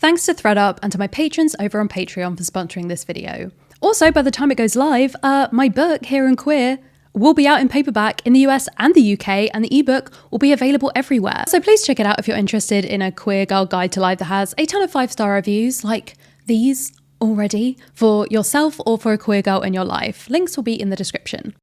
Thanks to ThreadUp and to my patrons over on Patreon for sponsoring this video. Also, by the time it goes live, my book, Here and Queer, will be out in paperback in the US and the UK, and the ebook will be available everywhere. So please check it out if you're interested in a queer girl guide to life that has a ton of 5-star reviews like these already for yourself or for a queer girl in your life. Links will be in the description.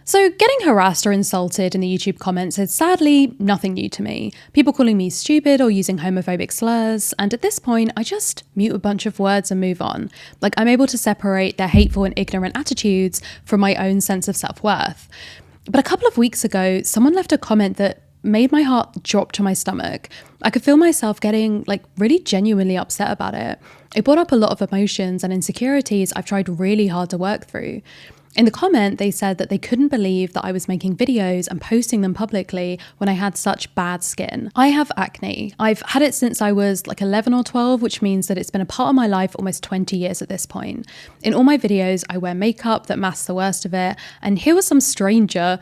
So getting harassed or insulted in the YouTube comments is sadly nothing new to me. People calling me stupid or using homophobic slurs, and at this point I just mute a bunch of words and move on. Like, I'm able to separate their hateful and ignorant attitudes from my own sense of self-worth. But a couple of weeks ago, someone left a comment that made my heart drop to my stomach. I could feel myself getting really genuinely upset about it. It brought up a lot of emotions and insecurities I've tried really hard to work through. In the comment, they said that they couldn't believe that I was making videos and posting them publicly when I had such bad skin. I have acne. I've had it since I was 11 or 12, which means that it's been a part of my life almost 20 years at this point. In all my videos, I wear makeup that masks the worst of it, and here was some stranger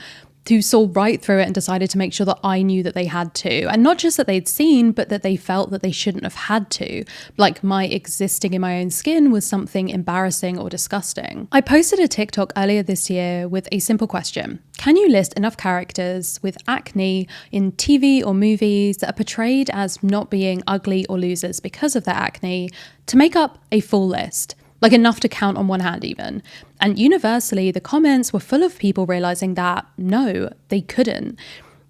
who saw right through it and decided to make sure that I knew that they had to. And not just that they'd seen, but that they felt that they shouldn't have had to. Like, my existing in my own skin was something embarrassing or disgusting. I posted a TikTok earlier this year with a simple question. Can you list enough characters with acne in TV or movies that are portrayed as not being ugly or losers because of their acne to make up a full list? Enough to count on one hand even. And universally, the comments were full of people realizing that no, they couldn't.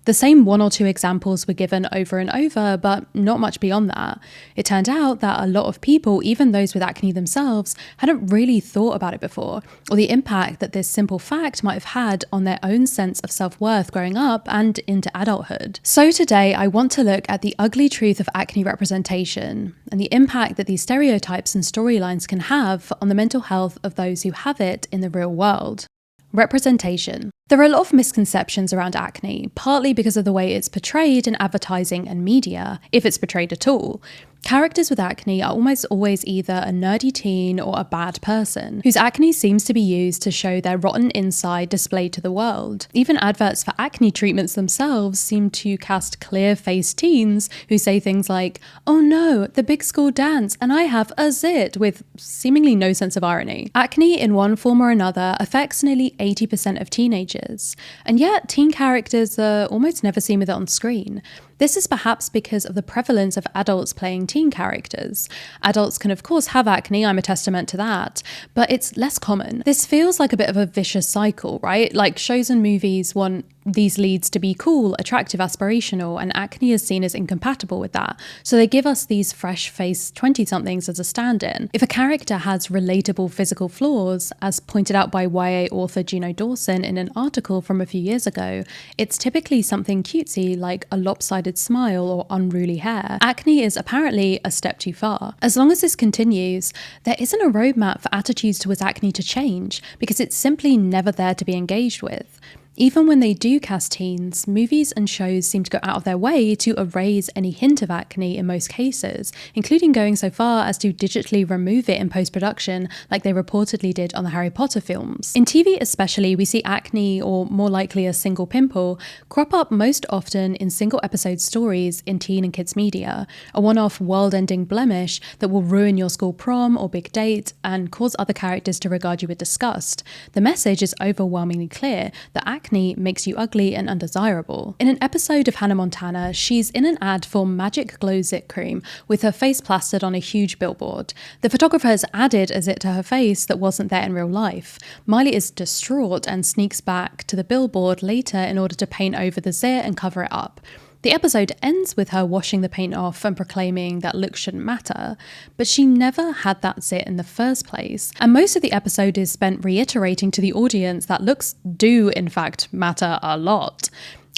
The same one or two examples were given over and over, but not much beyond that. It turned out that a lot of people, even those with acne themselves, hadn't really thought about it before, or the impact that this simple fact might have had on their own sense of self-worth growing up and into adulthood. So today, I want to look at the ugly truth of acne representation and the impact that these stereotypes and storylines can have on the mental health of those who have it in the real world. Representation. There are a lot of misconceptions around acne, partly because of the way it's portrayed in advertising and media, if it's portrayed at all. Characters with acne are almost always either a nerdy teen or a bad person, whose acne seems to be used to show their rotten inside displayed to the world. Even adverts for acne treatments themselves seem to cast clear-faced teens who say things like, "Oh no, the big school dance, and I have a zit," with seemingly no sense of irony. Acne, in one form or another, affects nearly 80% of teenagers, and yet teen characters are almost never seen with it on screen. This is perhaps because of the prevalence of adults playing teen characters. Adults can of course have acne, I'm a testament to that, but it's less common. This feels like a bit of a vicious cycle, right? Like, shows and movies want these leads to be cool, attractive, aspirational, and acne is seen as incompatible with that. So they give us these fresh-faced 20-somethings as a stand-in. If a character has relatable physical flaws, as pointed out by YA author Gino Dawson in an article from a few years ago, it's typically something cutesy like a lopsided smile or unruly hair. Acne is apparently a step too far. As long as this continues, there isn't a roadmap for attitudes towards acne to change, because it's simply never there to be engaged with. Even when they do cast teens, movies and shows seem to go out of their way to erase any hint of acne in most cases, including going so far as to digitally remove it in post-production like they reportedly did on the Harry Potter films. In TV especially, we see acne, or more likely a single pimple, crop up most often in single episode stories in teen and kids media, a one-off world-ending blemish that will ruin your school prom or big date and cause other characters to regard you with disgust. The message is overwhelmingly clear that acne makes you ugly and undesirable. In an episode of Hannah Montana, she's in an ad for Magic Glow Zit Cream with her face plastered on a huge billboard. The photographer has added a zit to her face that wasn't there in real life. Miley is distraught and sneaks back to the billboard later in order to paint over the zit and cover it up. The episode ends with her washing the paint off and proclaiming that looks shouldn't matter, but she never had that zit in the first place. And most of the episode is spent reiterating to the audience that looks do in fact matter a lot.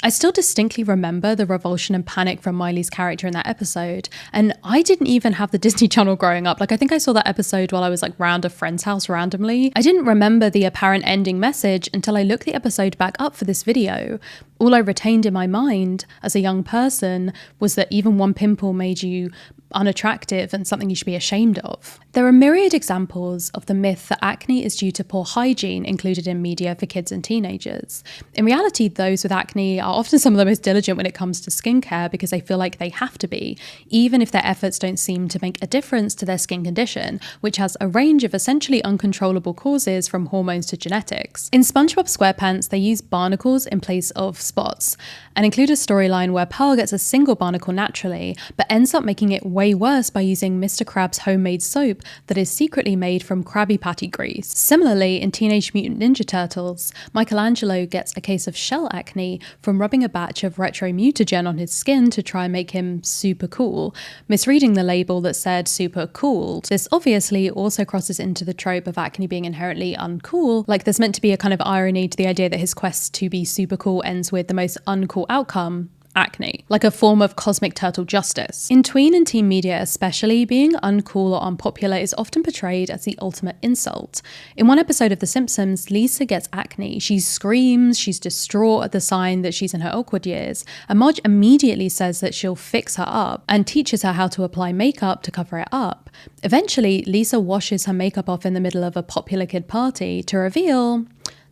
I still distinctly remember the revulsion and panic from Miley's character in that episode, and I didn't even have the Disney Channel growing up. I think I saw that episode while I was round a friend's house randomly. I didn't remember the apparent ending message until I looked the episode back up for this video. All I retained in my mind as a young person was that even one pimple made you unattractive and something you should be ashamed of. There are myriad examples of the myth that acne is due to poor hygiene included in media for kids and teenagers. In reality, those with acne are often some of the most diligent when it comes to skincare because they feel like they have to be, even if their efforts don't seem to make a difference to their skin condition, which has a range of essentially uncontrollable causes from hormones to genetics. In SpongeBob SquarePants, they use barnacles in place of spots and include a storyline where Pearl gets a single barnacle naturally, but ends up making it way worse by using Mr. Krabs' homemade soap that is secretly made from Krabby Patty grease. Similarly, in Teenage Mutant Ninja Turtles, Michelangelo gets a case of shell acne from rubbing a batch of retro mutagen on his skin to try and make him super cool, misreading the label that said super cool. This obviously also crosses into the trope of acne being inherently uncool, like there's meant to be a kind of irony to the idea that his quest to be super cool ends with the most uncool outcome, acne, like a form of cosmic turtle justice. In tween and teen media especially, being uncool or unpopular is often portrayed as the ultimate insult. In one episode of The Simpsons, Lisa gets acne. She screams, she's distraught at the sign that she's in her awkward years, and Marge immediately says that she'll fix her up and teaches her how to apply makeup to cover it up. Eventually, Lisa washes her makeup off in the middle of a popular kid party to reveal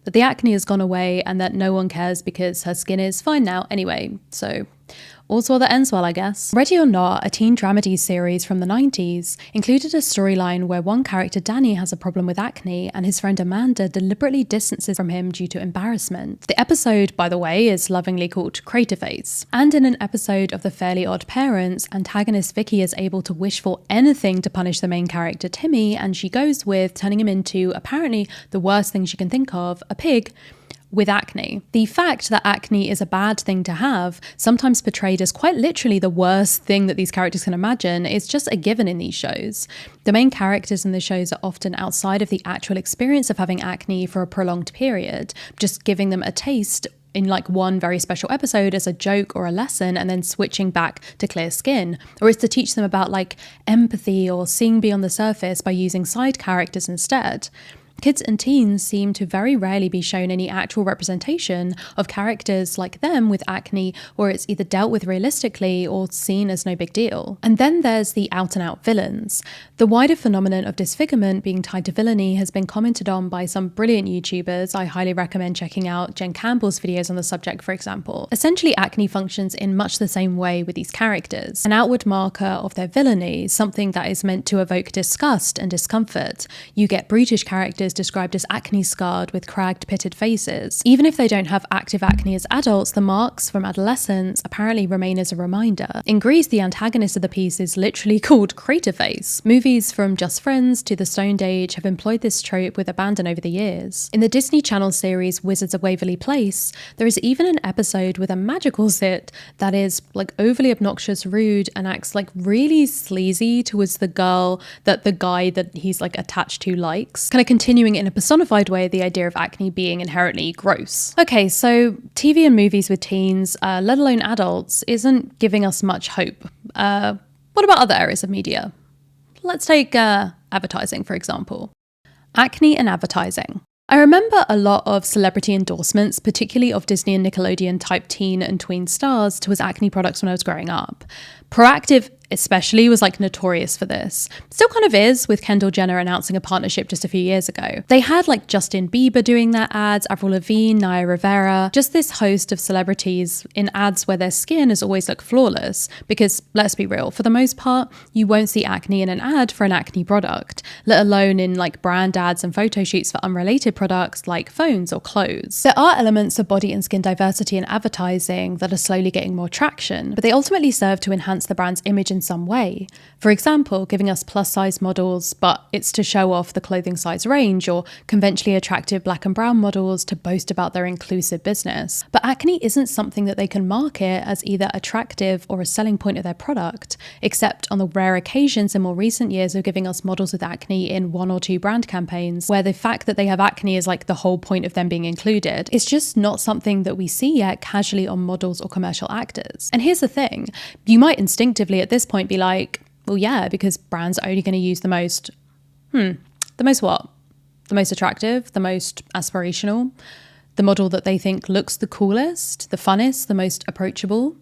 that the acne has gone away and that no one cares because her skin is fine now anyway. So all's well that ends well, I guess. Ready or Not, a teen dramedy series from the 90s, included a storyline where one character, Danny, has a problem with acne and his friend Amanda deliberately distances from him due to embarrassment. The episode, by the way, is lovingly called Crater Face. And in an episode of The Fairly Odd Parents, antagonist Vicky is able to wish for anything to punish the main character Timmy, and she goes with turning him into apparently the worst thing she can think of, a pig, with acne. The fact that acne is a bad thing to have, sometimes portrayed as quite literally the worst thing that these characters can imagine, is just a given in these shows. The main characters in the shows are often outside of the actual experience of having acne for a prolonged period, just giving them a taste in like one very special episode as a joke or a lesson and then switching back to clear skin. Or it's to teach them about like empathy or seeing beyond the surface by using side characters instead. Kids and teens seem to very rarely be shown any actual representation of characters like them with acne, where it's either dealt with realistically or seen as no big deal. And then there's the out-and-out villains. The wider phenomenon of disfigurement being tied to villainy has been commented on by some brilliant YouTubers. I highly recommend checking out Jen Campbell's videos on the subject, for example. Essentially, acne functions in much the same way with these characters. An outward marker of their villainy, something that is meant to evoke disgust and discomfort. You get brutish characters described as acne scarred with cragged, pitted faces. Even if they don't have active acne as adults, the marks from adolescence apparently remain as a reminder. In Grease, the antagonist of the piece is literally called Crater Face. Movies from Just Friends to The Stoned Age have employed this trope with abandon over the years. In the Disney Channel series Wizards of Waverly Place, there is even an episode with a magical zit that is like overly obnoxious, rude, and acts like really sleazy towards the girl that the guy that he's like attached to likes, kind of continuing in a personified way the idea of acne being inherently gross. Okay, so TV and movies with teens, let alone adults, isn't giving us much hope. What about other areas of media? Let's take advertising, for example. Acne and advertising. I remember a lot of celebrity endorsements, particularly of Disney and Nickelodeon type teen and tween stars, towards acne products when I was growing up. Proactive especially was like notorious for this. Still kind of is, with Kendall Jenner announcing a partnership just a few years ago. They had like Justin Bieber doing their ads, Avril Lavigne, Naya Rivera, just this host of celebrities in ads where their skin is always like flawless. Because let's be real, for the most part, you won't see acne in an ad for an acne product, let alone in like brand ads and photo shoots for unrelated products like phones or clothes. There are elements of body and skin diversity in advertising that are slowly getting more traction, but they ultimately serve to enhance the brand's image in some way. For example, giving us plus size models, but it's to show off the clothing size range, or conventionally attractive black and brown models to boast about their inclusive business. But acne isn't something that they can market as either attractive or a selling point of their product, except on the rare occasions in more recent years of giving us models with acne in one or two brand campaigns, where the fact that they have acne is like the whole point of them being included. It's just not something that we see yet casually on models or commercial actors. And here's the thing, you might instinctively at this point be like, well, yeah, because brands are only going to use the most, the most what? The most attractive, the most aspirational, the model that they think looks the coolest, the funnest, the most approachable.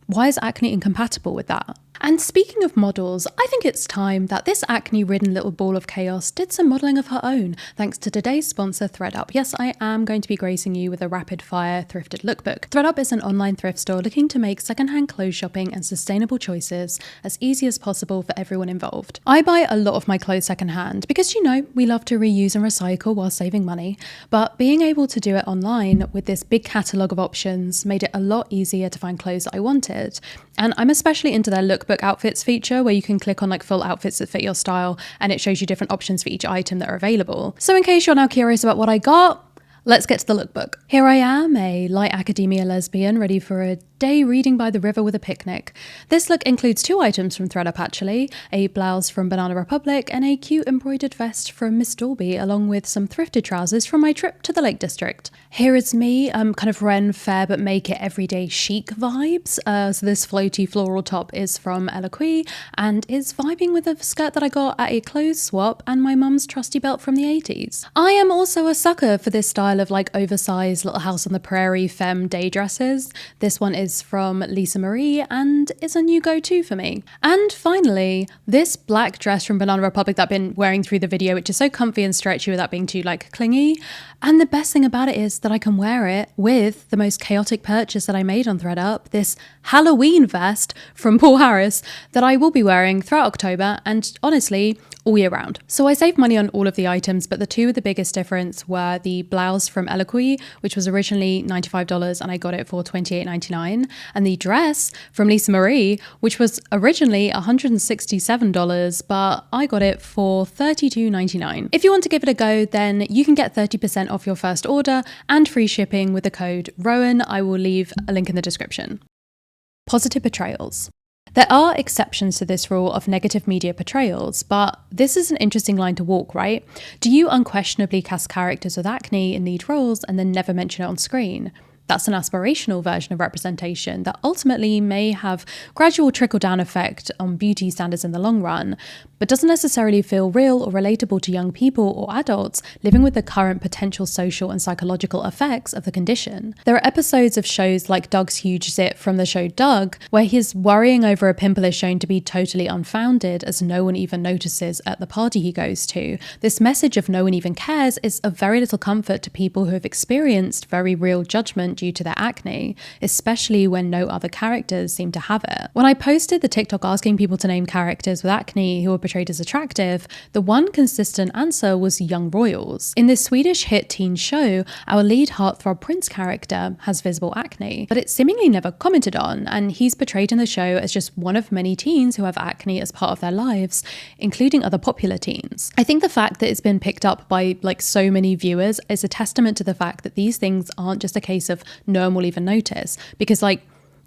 Why is acne incompatible with that? And speaking of models, I think it's time that this acne-ridden little ball of chaos did some modelling of her own, thanks to today's sponsor, ThredUp. Yes, I am going to be gracing you with a rapid-fire thrifted lookbook. ThredUp is an online thrift store looking to make secondhand clothes shopping and sustainable choices as easy as possible for everyone involved. I buy a lot of my clothes secondhand because, you know, we love to reuse and recycle while saving money, but being able to do it online with this big catalogue of options made it a lot easier to find clothes that I wanted. And I'm especially into their lookbook outfits feature where you can click on like full outfits that fit your style and it shows you different options for each item that are available. So in case you're now curious about what I got, let's get to the lookbook. Here I am, a light academia lesbian ready for a day reading by the river with a picnic. This look includes 2 items from ThredUp actually, a blouse from Banana Republic and a cute embroidered vest from Miss Dolby, along with some thrifted trousers from my trip to the Lake District. Here is me, kind of Ren fair but make it everyday chic vibes. So this floaty floral top is from Eloquii and is vibing with a skirt that I got at a clothes swap and my mum's trusty belt from the 80s. I am also a sucker for this style of like oversized Little House on the Prairie femme day dresses. This one is from Lisa Marie and is a new go-to for me. And finally, this black dress from Banana Republic that I've been wearing through the video, which is so comfy and stretchy without being too like clingy. And the best thing about it is that I can wear it with the most chaotic purchase that I made on ThredUp, this Halloween vest from Paul Harris that I will be wearing throughout October and honestly all year round. So I saved money on all of the items, but the 2 with the biggest difference were the blouse from Eloquii, which was originally $95 and I got it for $28.99, and the dress from Lisa Marie, which was originally $167, but I got it for $32.99. If you want to give it a go, then you can get 30% off your first order and free shipping with the code ROWAN. I will leave a link in the description. Positive portrayals. There are exceptions to this rule of negative media portrayals, but this is an interesting line to walk, right? Do you unquestionably cast characters with acne in lead roles and then never mention it on screen? That's an aspirational version of representation that ultimately may have gradual trickle-down effect on beauty standards in the long run, but doesn't necessarily feel real or relatable to young people or adults living with the current potential social and psychological effects of the condition. There are episodes of shows like Doug's Huge Zit from the show Doug, where his worrying over a pimple is shown to be totally unfounded as no one even notices at the party he goes to. This message of no one even cares is of very little comfort to people who have experienced very real judgment due to their acne, especially when no other characters seem to have it. When I posted the TikTok asking people to name characters with acne who were portrayed as attractive, the one consistent answer was young royals. In this Swedish hit teen show, our lead heartthrob prince character has visible acne, but it's seemingly never commented on, and he's portrayed in the show as just one of many teens who have acne as part of their lives, including other popular teens. I think the fact that it's been picked up by like so many viewers is a testament to the fact that these things aren't just a case of no one will even notice, because like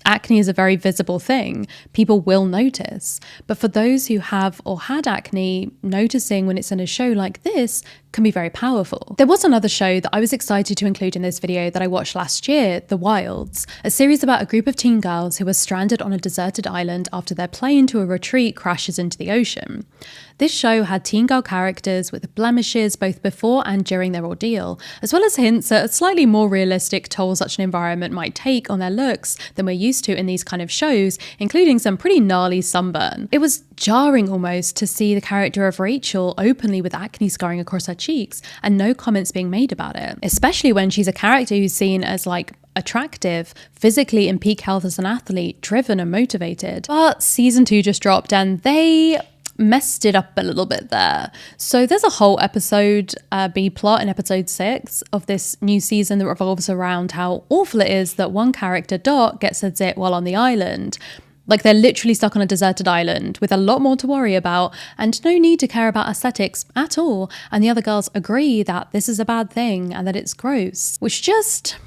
acne is a very visible thing. People will notice. But for those who have or had acne, noticing when it's in a show like this can be very powerful. There was another show that I was excited to include in this video that I watched last year, The Wilds, a series about a group of teen girls who were stranded on a deserted island after their plane to a retreat crashes into the ocean. This show had teen girl characters with blemishes both before and during their ordeal, as well as hints at a slightly more realistic toll such an environment might take on their looks than we're used to in these kind of shows, including some pretty gnarly sunburn. It was jarring almost to see the character of Rachel openly with acne scarring across her cheeks and no comments being made about it, especially when she's a character who's seen as like attractive, physically in peak health as an athlete, driven and motivated. But season 2 just dropped and they messed it up a little bit there. So there's a whole episode, B plot in episode 6 of this new season that revolves around how awful it is that one character, Dot, gets a zit while on the island. Like they're literally stuck on a deserted island with a lot more to worry about and no need to care about aesthetics at all. And the other girls agree that this is a bad thing and that it's gross, which just...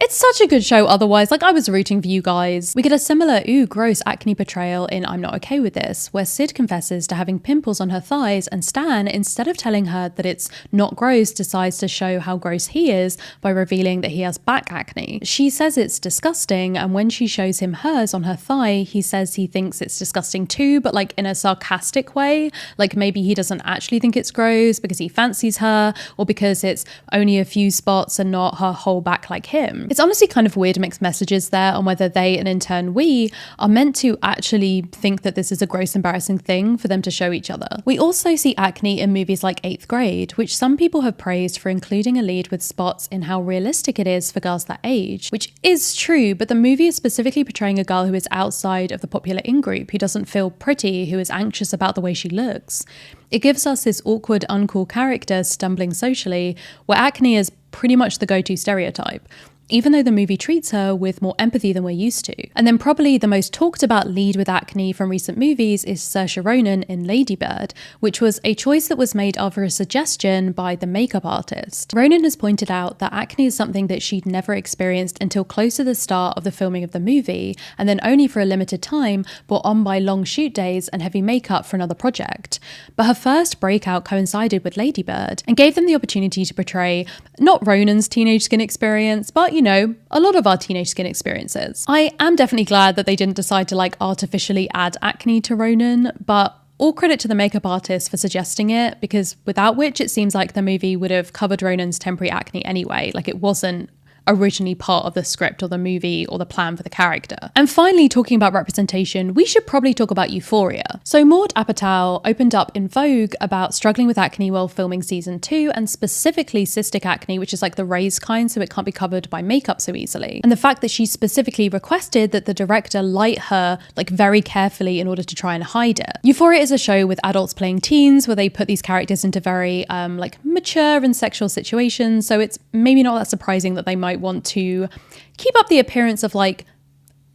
It's such a good show otherwise, like I was rooting for you guys. We get a similar ooh gross acne portrayal in I'm Not Okay With This, where Sid confesses to having pimples on her thighs and Stan, instead of telling her that it's not gross, decides to show how gross he is by revealing that he has back acne. She says it's disgusting, and when she shows him hers on her thigh, he says he thinks it's disgusting too, but like in a sarcastic way, like maybe he doesn't actually think it's gross because he fancies her or because it's only a few spots and not her whole back like him. It's honestly kind of weird mixed messages there on whether they, and in turn we, are meant to actually think that this is a gross, embarrassing thing for them to show each other. We also see acne in movies like 8th Grade, which some people have praised for including a lead with spots in how realistic it is for girls that age, which is true, but the movie is specifically portraying a girl who is outside of the popular in-group, who doesn't feel pretty, who is anxious about the way she looks. It gives us this awkward, uncool character stumbling socially, where acne is pretty much the go-to stereotype, even though the movie treats her with more empathy than we're used to. And then probably the most talked about lead with acne from recent movies is Saoirse Ronan in Lady Bird, which was a choice that was made after a suggestion by the makeup artist. Ronan has pointed out that acne is something that she'd never experienced until close to the start of the filming of the movie, and then only for a limited time, brought on by long shoot days and heavy makeup for another project. But her first breakout coincided with Lady Bird and gave them the opportunity to portray not Ronan's teenage skin experience, but a lot of our teenage skin experiences. I am definitely glad that they didn't decide to artificially add acne to Ronan, but all credit to the makeup artist for suggesting it, because without which it seems like the movie would have covered Ronan's temporary acne anyway. It wasn't originally part of the script or the movie or the plan for the character. And finally, talking about representation, we should probably talk about Euphoria. So Maud Apatow opened up in Vogue about struggling with acne while filming season 2, and specifically cystic acne, which is the raised kind, so it can't be covered by makeup so easily. And the fact that she specifically requested that the director light her very carefully in order to try and hide it. Euphoria is a show with adults playing teens, where they put these characters into very mature and sexual situations, so it's maybe not that surprising that they might want to keep up the appearance of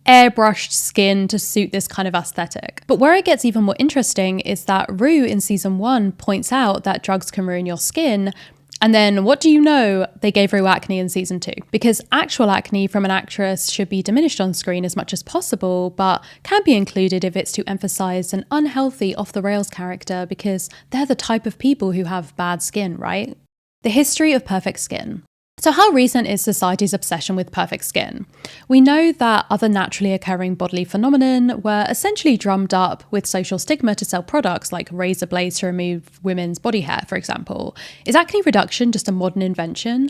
airbrushed skin to suit this kind of aesthetic. But where it gets even more interesting is that Rue in season 1 points out that drugs can ruin your skin, and then what do you know, they gave Rue acne in season 2. Because actual acne from an actress should be diminished on screen as much as possible, but can be included if it's to emphasize an unhealthy off-the-rails character, because they're the type of people who have bad skin, right? The history of perfect skin. So how recent is society's obsession with perfect skin? We know that other naturally occurring bodily phenomenon were essentially drummed up with social stigma to sell products like razor blades to remove women's body hair, for example. Is acne reduction just a modern invention?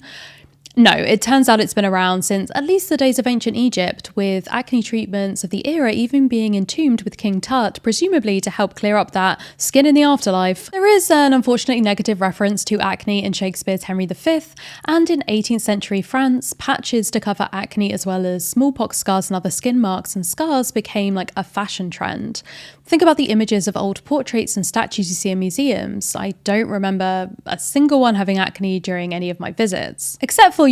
No, it turns out it's been around since at least the days of ancient Egypt, with acne treatments of the era even being entombed with King Tut, presumably to help clear up that skin in the afterlife. There is an unfortunately negative reference to acne in Shakespeare's Henry V, and in 18th century France, patches to cover acne as well as smallpox scars and other skin marks and scars became a fashion trend. Think about the images of old portraits and statues you see in museums. I don't remember a single one having acne during any of my visits, except for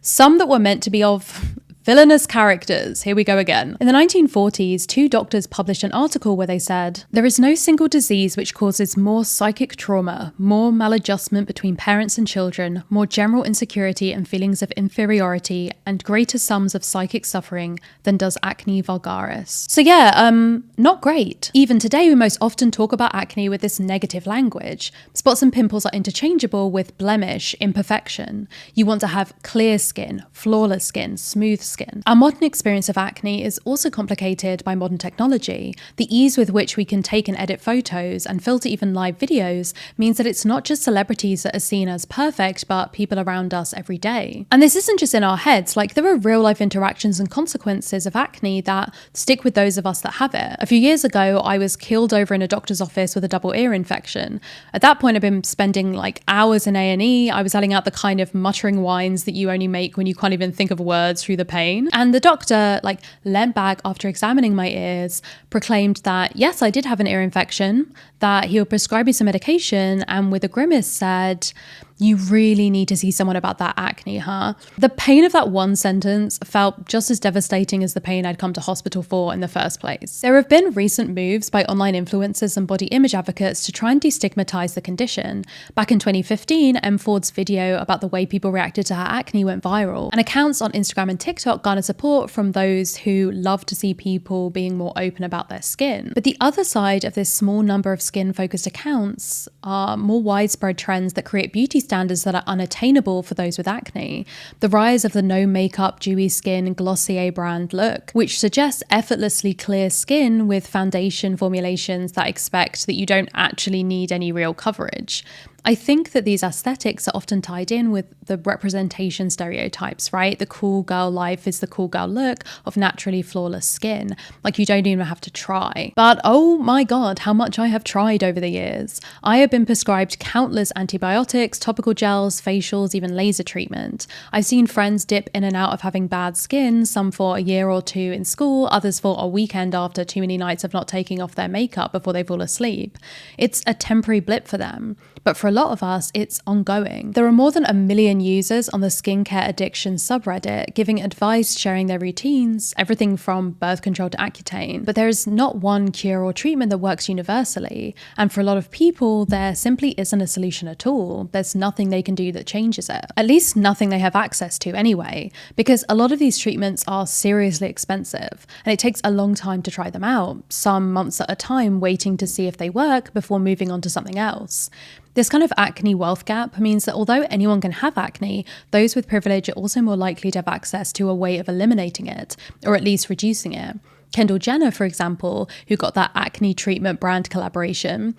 some that were meant to be of villainous characters. Here we go again. In the 1940s, 2 doctors published an article where they said, "There is no single disease which causes more psychic trauma, more maladjustment between parents and children, more general insecurity and feelings of inferiority, and greater sums of psychic suffering than does acne vulgaris." So yeah, not great. Even today, we most often talk about acne with this negative language. Spots and pimples are interchangeable with blemish, imperfection. You want to have clear skin, flawless skin, smooth skin. Our modern experience of acne is also complicated by modern technology. The ease with which we can take and edit photos and filter even live videos means that it's not just celebrities that are seen as perfect, but people around us every day. And this isn't just in our heads, there are real life interactions and consequences of acne that stick with those of us that have it. A few years ago, I was keeled over in a doctor's office with a double ear infection. At that point, I've been spending hours in A&E. I was letting out the kind of muttering whines that you only make when you can't even think of words through the pain. And the doctor, leant back after examining my ears, proclaimed that, yes, I did have an ear infection, that he would prescribe me some medication, and with a grimace said, "You really need to see someone about that acne, huh?" The pain of that one sentence felt just as devastating as the pain I'd come to hospital for in the first place. There have been recent moves by online influencers and body image advocates to try and destigmatize the condition. Back in 2015, M. Ford's video about the way people reacted to her acne went viral, and accounts on Instagram and TikTok garnered support from those who love to see people being more open about their skin. But the other side of this small number of skin-focused accounts are more widespread trends that create beauty standards that are unattainable for those with acne. The rise of the no makeup, dewy skin, Glossier brand look, which suggests effortlessly clear skin with foundation formulations that expect that you don't actually need any real coverage. I think that these aesthetics are often tied in with the representation stereotypes, right? The cool girl life is the cool girl look of naturally flawless skin. Like you don't even have to try. But oh my God, how much I have tried over the years. I have been prescribed countless antibiotics, topical gels, facials, even laser treatment. I've seen friends dip in and out of having bad skin, some for a year or two in school, others for a weekend after too many nights of not taking off their makeup before they fall asleep. It's a temporary blip for them. But for a lot of us, it's ongoing. There are more than 1 million users on the skincare addiction subreddit giving advice, sharing their routines, everything from birth control to Accutane. But there is not one cure or treatment that works universally. And for a lot of people, there simply isn't a solution at all. There's nothing they can do that changes it. At least nothing they have access to anyway, because a lot of these treatments are seriously expensive and it takes a long time to try them out, some months at a time waiting to see if they work before moving on to something else. This kind of acne wealth gap means that although anyone can have acne, those with privilege are also more likely to have access to a way of eliminating it, or at least reducing it. Kendall Jenner, for example, who got that acne treatment brand collaboration,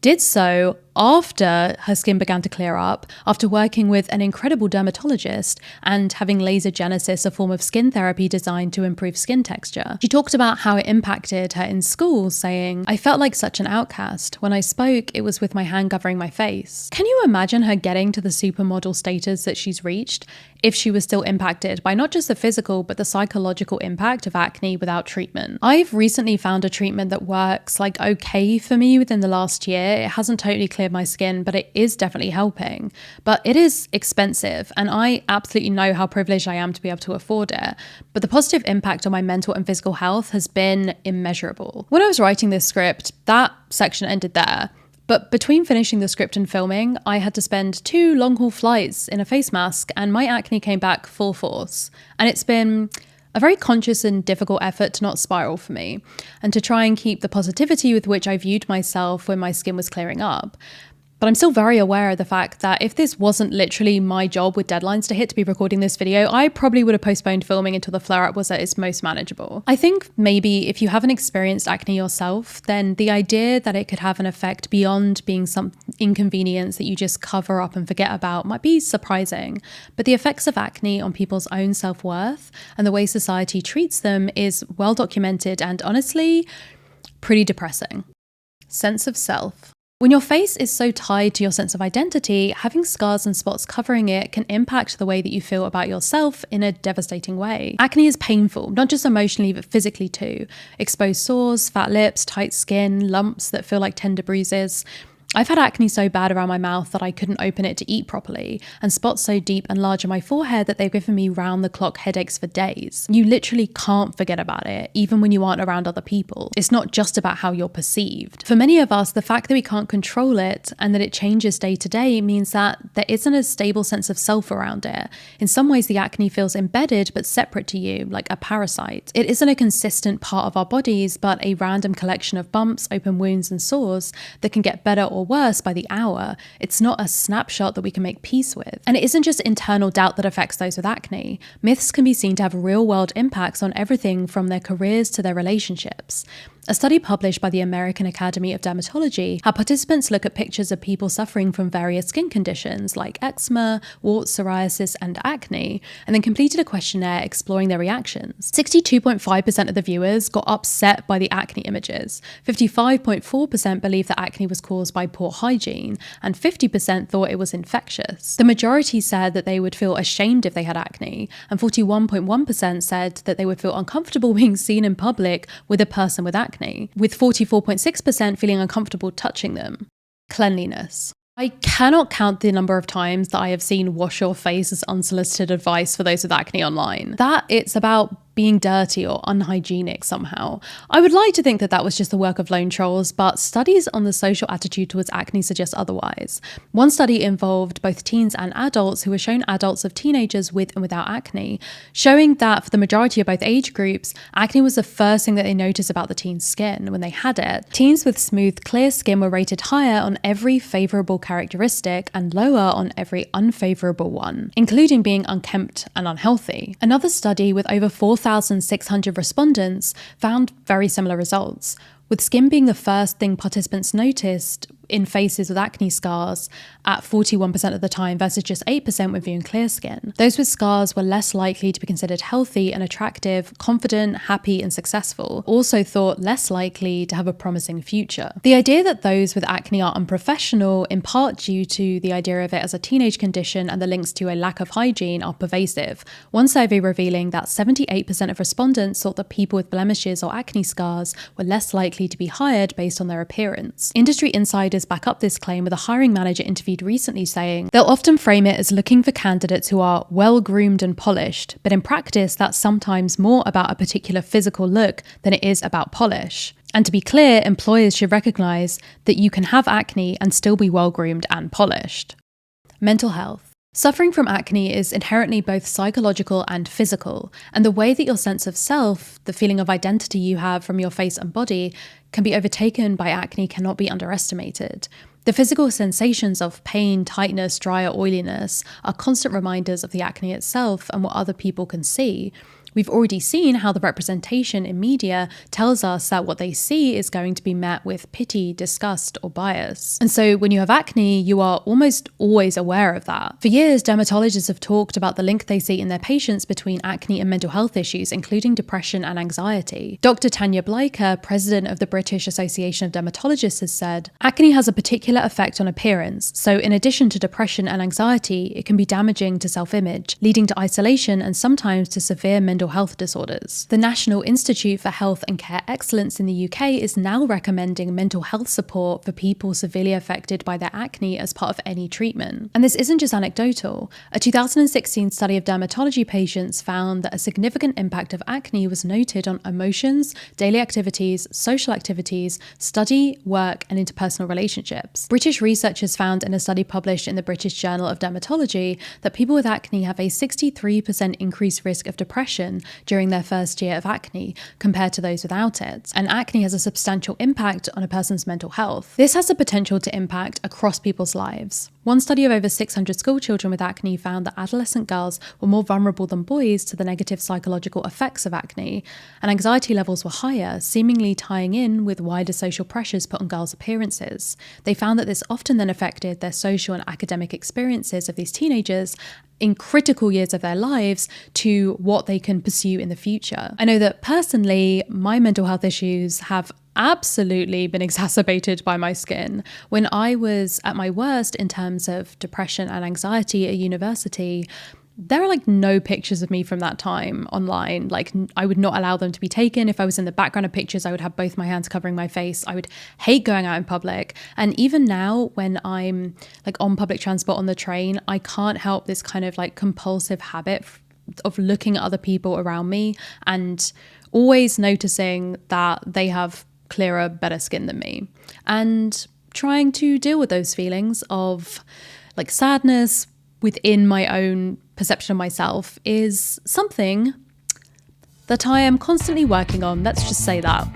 did so after her skin began to clear up, after working with an incredible dermatologist and having laser genesis, a form of skin therapy designed to improve skin texture. She talked about how it impacted her in school, saying, "I felt like such an outcast. When I spoke, it was with my hand covering my face." Can you imagine her getting to the supermodel status that she's reached if she was still impacted by not just the physical, but the psychological impact of acne without treatment? I've recently found a treatment that works like okay for me within the last year. It hasn't totally cleared my skin, but it is definitely helping. But it is expensive, and I absolutely know how privileged I am to be able to afford it. But the positive impact on my mental and physical health has been immeasurable. When I was writing this script, that section ended there. But between finishing the script and filming, I had to spend 2 long-haul flights in a face mask, and my acne came back full force. And it's been a very conscious and difficult effort to not spiral for me, and to try and keep the positivity with which I viewed myself when my skin was clearing up. But I'm still very aware of the fact that if this wasn't literally my job with deadlines to hit to be recording this video, I probably would have postponed filming until the flare-up was at its most manageable. I think maybe if you haven't experienced acne yourself, then the idea that it could have an effect beyond being some inconvenience that you just cover up and forget about might be surprising. But the effects of acne on people's own self-worth and the way society treats them is well documented and honestly, pretty depressing. Sense of self. When your face is so tied to your sense of identity, having scars and spots covering it can impact the way that you feel about yourself in a devastating way. Acne is painful, not just emotionally, but physically too. Exposed sores, fat lips, tight skin, lumps that feel like tender bruises. I've had acne so bad around my mouth that I couldn't open it to eat properly, and spots so deep and large on my forehead that they've given me round-the-clock headaches for days. You literally can't forget about it, even when you aren't around other people. It's not just about how you're perceived. For many of us, the fact that we can't control it and that it changes day to day means that there isn't a stable sense of self around it. In some ways, the acne feels embedded but separate to you, like a parasite. It isn't a consistent part of our bodies, but a random collection of bumps, open wounds, and sores that can get better or worse by the hour. It's not a snapshot that we can make peace with. And it isn't just internal doubt that affects those with acne. Myths can be seen to have real-world impacts on everything from their careers to their relationships. A study published by the American Academy of Dermatology had participants look at pictures of people suffering from various skin conditions like eczema, warts, psoriasis, and acne, and then completed a questionnaire exploring their reactions. 62.5% of the viewers got upset by the acne images, 55.4% believed that acne was caused by poor hygiene, and 50% thought it was infectious. The majority said that they would feel ashamed if they had acne, and 41.1% said that they would feel uncomfortable being seen in public with a person with acne, with 44.6% feeling uncomfortable touching them. Cleanliness. I cannot count the number of times that I have seen wash your face as unsolicited advice for those with acne online. That it's about being dirty or unhygienic somehow. I would like to think that that was just the work of lone trolls, but studies on the social attitude towards acne suggest otherwise. One study involved both teens and adults who were shown adults of teenagers with and without acne, showing that for the majority of both age groups, acne was the first thing that they noticed about the teen's skin when they had it. Teens with smooth, clear skin were rated higher on every favourable characteristic and lower on every unfavourable one, including being unkempt and unhealthy. Another study with over 4,600 respondents found very similar results, with skin being the first thing participants noticed in faces with acne scars at 41% of the time versus just 8% when viewing clear skin. Those with scars were less likely to be considered healthy and attractive, confident, happy, and successful, also thought less likely to have a promising future. The idea that those with acne are unprofessional, in part due to the idea of it as a teenage condition and the links to a lack of hygiene, are pervasive. One survey revealing that 78% of respondents thought that people with blemishes or acne scars were less likely to be hired based on their appearance. Industry insiders back up this claim, with a hiring manager interviewed recently saying they'll often frame it as looking for candidates who are well-groomed and polished, but in practice that's sometimes more about a particular physical look than it is about polish. And to be clear, employers should recognise that you can have acne and still be well-groomed and polished. Mental health. Suffering from acne is inherently both psychological and physical, and the way that your sense of self, the feeling of identity you have from your face and body, can be overtaken by acne cannot be underestimated. The physical sensations of pain, tightness, dry or oiliness are constant reminders of the acne itself and what other people can see. We've already seen how the representation in media tells us that what they see is going to be met with pity, disgust, or bias. And so when you have acne, you are almost always aware of that. For years, dermatologists have talked about the link they see in their patients between acne and mental health issues, including depression and anxiety. Dr. Tanya Bleicher, president of the British Association of Dermatologists, has said, acne has a particular effect on appearance, so in addition to depression and anxiety, it can be damaging to self-image, leading to isolation and sometimes to severe mental health disorders. The National Institute for Health and Care Excellence in the UK is now recommending mental health support for people severely affected by their acne as part of any treatment. And this isn't just anecdotal. A 2016 study of dermatology patients found that a significant impact of acne was noted on emotions, daily activities, social activities, study, work, and interpersonal relationships. British researchers found in a study published in the British Journal of Dermatology that people with acne have a 63% increased risk of depression during their first year of acne compared to those without it. And acne has a substantial impact on a person's mental health. This has the potential to impact across people's lives. One study of over 600 school children with acne found that adolescent girls were more vulnerable than boys to the negative psychological effects of acne, and anxiety levels were higher, seemingly tying in with wider social pressures put on girls' appearances. They found that this often then affected their social and academic experiences of these teenagers in critical years of their lives to what they can pursue in the future. I know that personally, my mental health issues have absolutely been exacerbated by my skin. When I was at my worst in terms of depression and anxiety at university, there are no pictures of me from that time online. I would not allow them to be taken. If I was in the background of pictures, I would have both my hands covering my face. I would hate going out in public. And even now when I'm on public transport on the train, I can't help this kind of compulsive habit of looking at other people around me and always noticing that they have clearer, better skin than me, and trying to deal with those feelings of sadness within my own perception of myself is something that I am constantly working on. Let's just say that.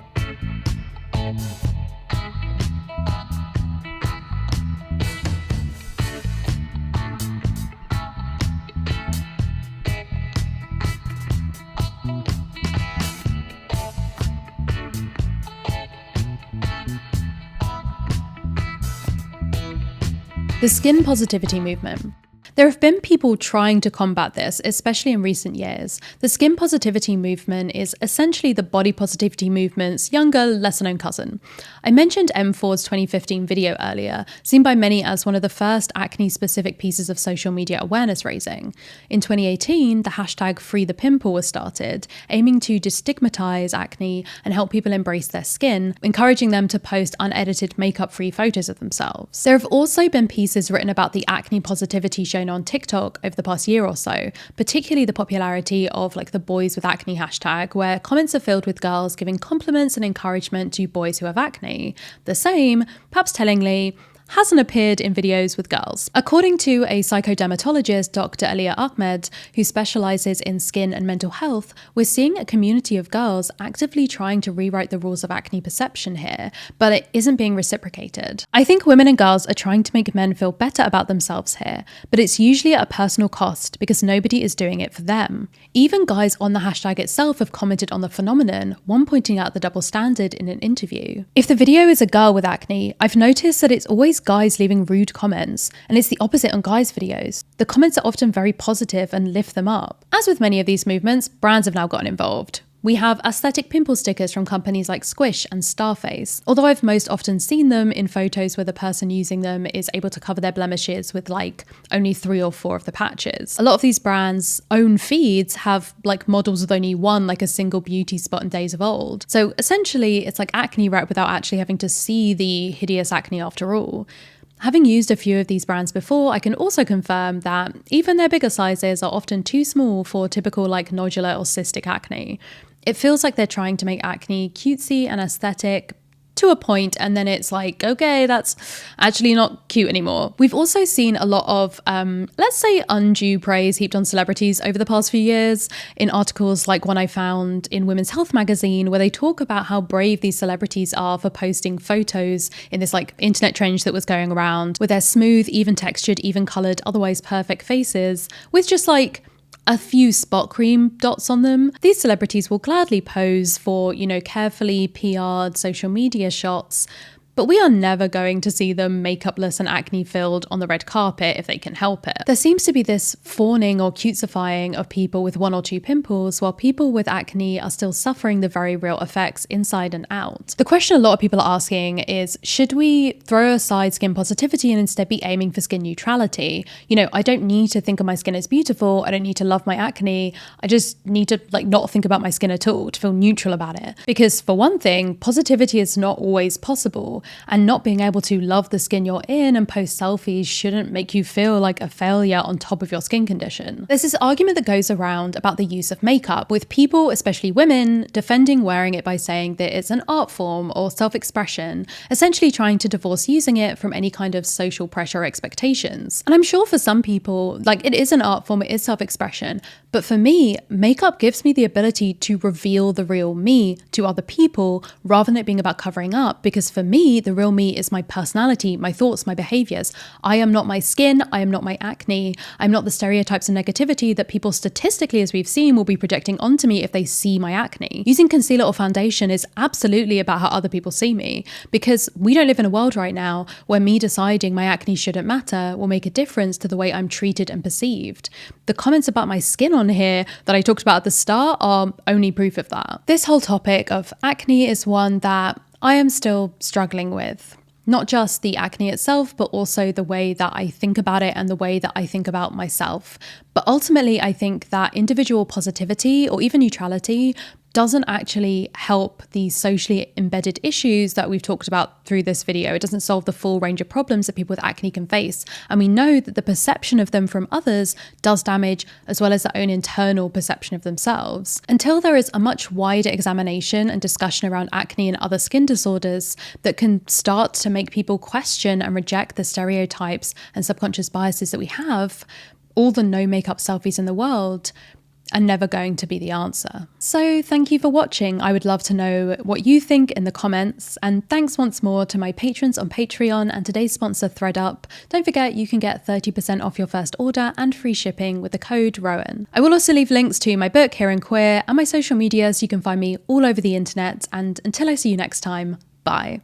The skin positivity movement. There have been people trying to combat this, especially in recent years. The skin positivity movement is essentially the body positivity movement's younger, lesser-known cousin. I mentioned M4's 2015 video earlier, seen by many as one of the first acne-specific pieces of social media awareness raising. In 2018, the hashtag #FreeThePimple was started, aiming to destigmatize acne and help people embrace their skin, encouraging them to post unedited makeup-free photos of themselves. There have also been pieces written about the acne positivity shown on TikTok over the past year or so, particularly the popularity of the boys with acne hashtag, where comments are filled with girls giving compliments and encouragement to boys who have acne. The same, perhaps tellingly, hasn't appeared in videos with girls. According to a psychodermatologist, Dr. Alia Ahmed, who specializes in skin and mental health, we're seeing a community of girls actively trying to rewrite the rules of acne perception here, but it isn't being reciprocated. I think women and girls are trying to make men feel better about themselves here, but it's usually at a personal cost because nobody is doing it for them. Even guys on the hashtag itself have commented on the phenomenon, one pointing out the double standard in an interview. If the video is a girl with acne, I've noticed that it's always guys leaving rude comments, and it's the opposite on guys' videos. The comments are often very positive and lift them up. As with many of these movements, brands have now gotten involved. We have aesthetic pimple stickers from companies like Squish and Starface, although I've most often seen them in photos where the person using them is able to cover their blemishes with like only 3 or 4 of the patches. A lot of these brands' own feeds have like models with only one, like a single beauty spot in days of old. So essentially it's like acne rep without actually having to see the hideous acne after all. Having used a few of these brands before, I can also confirm that even their bigger sizes are often too small for typical like nodular or cystic acne. It feels like they're trying to make acne cutesy and aesthetic to a point, and then it's like, okay, that's actually not cute anymore. We've also seen a lot of, let's say, undue praise heaped on celebrities over the past few years in articles like one I found in Women's Health magazine, where they talk about how brave these celebrities are for posting photos in this like internet trend that was going around with their smooth, even textured, even colored, otherwise perfect faces with just like a few spot cream dots on them. These celebrities will gladly pose for, carefully PR'd social media shots, but we are never going to see them makeupless and acne-filled on the red carpet if they can help it. There seems to be this fawning or cutesifying of people with 1 or 2 pimples, while people with acne are still suffering the very real effects inside and out. The question a lot of people are asking is, should we throw aside skin positivity and instead be aiming for skin neutrality? I don't need to think of my skin as beautiful. I don't need to love my acne. I just need to not think about my skin at all, to feel neutral about it. Because for one thing, positivity is not always possible. And not being able to love the skin you're in and post selfies shouldn't make you feel like a failure on top of your skin condition. There's this argument that goes around about the use of makeup, with people, especially women, defending wearing it by saying that it's an art form or self-expression, essentially trying to divorce using it from any kind of social pressure or expectations. And I'm sure for some people, it is an art form, it is self-expression, but for me, makeup gives me the ability to reveal the real me to other people rather than it being about covering up, because for me, the real me is my personality, my thoughts, my behaviors. I am not my skin, I am not my acne, I'm not the stereotypes and negativity that people statistically, as we've seen, will be projecting onto me if they see my acne. Using concealer or foundation is absolutely about how other people see me, because we don't live in a world right now where me deciding my acne shouldn't matter will make a difference to the way I'm treated and perceived. The comments about my skin on here that I talked about at the start are only proof of that. This whole topic of acne is one that I am still struggling with. Not just the acne itself, but also the way that I think about it and the way that I think about myself. But ultimately, I think that individual positivity or even neutrality doesn't actually help the socially embedded issues that we've talked about through this video. It doesn't solve the full range of problems that people with acne can face. And we know that the perception of them from others does damage, as well as their own internal perception of themselves. Until there is a much wider examination and discussion around acne and other skin disorders that can start to make people question and reject the stereotypes and subconscious biases that we have, all the no makeup selfies in the world are never going to be the answer. So thank you for watching. I would love to know what you think in the comments, and thanks once more to my patrons on Patreon and today's sponsor ThreadUp. Don't forget you can get 30% off your first order and free shipping with the code ROWAN. I will also leave links to my book Here and Queer and my social media so you can find me all over the internet, and until I see you next time, bye.